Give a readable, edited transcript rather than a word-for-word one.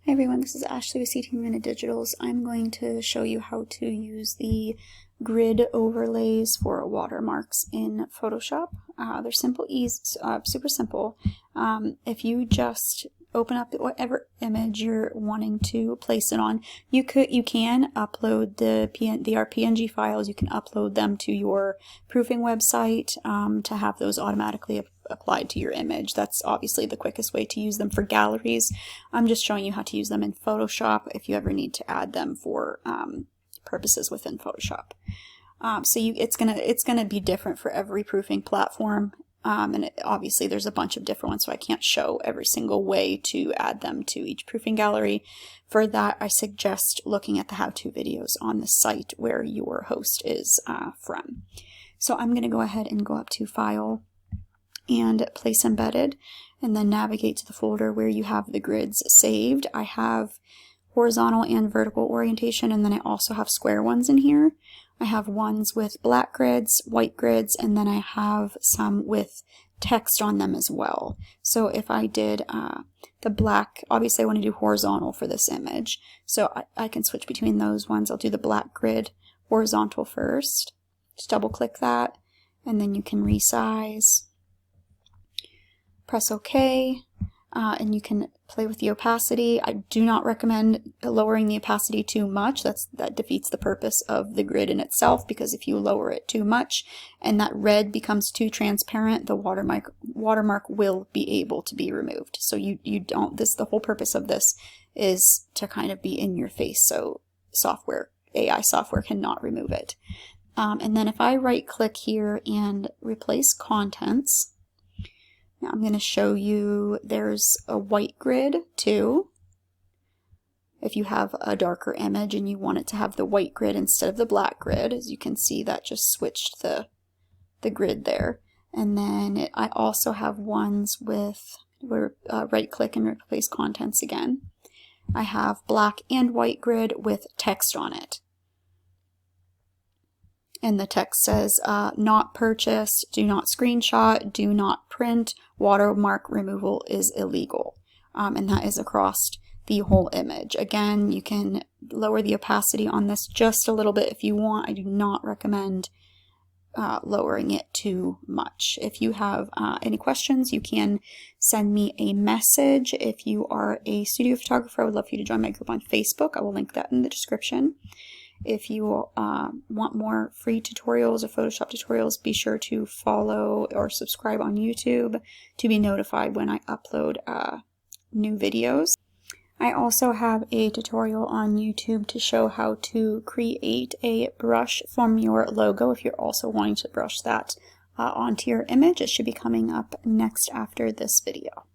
Hi everyone, this is Ashley with CT Minute Digitals. I'm going to show you how to use the grid overlays for watermarks in Photoshop. They're super simple. If you just open up whatever image you're wanting to place it on, you can upload the PNG files. You can upload them to your proofing website to have those automatically applied to your image. That's obviously the quickest way to use them for galleries. I'm just showing you how to use them in Photoshop if you ever need to add them for purposes within Photoshop. It's gonna be different for every proofing platform, and obviously there's a bunch of different ones, so I can't show every single way to add them to each proofing gallery. For that, I suggest looking at the how-to videos on the site where your host is from. So I'm going to go ahead and go up to File and Place Embedded, and then navigate to the folder where you have the grids saved. I have horizontal and vertical orientation, and then I also have square ones in here. I have ones with black grids, white grids, and then I have some with text on them as well. So if I did the black, obviously I want to do horizontal for this image, so I can switch between those ones. I'll do the black grid horizontal first. Just double click that, and then you can resize. Press OK, and you can play with the opacity. I do not recommend lowering the opacity too much. That defeats the purpose of the grid in itself, because if you lower it too much and that red becomes too transparent, the watermark will be able to be removed. So you don't, the whole purpose of this is to kind of be in your face, so AI software cannot remove it. And then if I right click here and replace contents, now I'm going to show you there's a white grid too. If you have a darker image and you want it to have the white grid instead of the black grid, as you can see, that just switched the grid there. And then I also have ones with right click and replace contents again. I have black and white grid with text on it. And the text says, not purchased, do not screenshot, do not print, watermark removal is illegal. And that is across the whole image. Again, you can lower the opacity on this just a little bit if you want. I do not recommend lowering it too much. If you have any questions, you can send me a message. If you are a studio photographer, I would love for you to join my group on Facebook. I will link that in the description. If you want more free tutorials or Photoshop tutorials, be sure to follow or subscribe on YouTube to be notified when I upload new videos. I also have a tutorial on YouTube to show how to create a brush from your logo if you're also wanting to brush that onto your image. It should be coming up next after this video.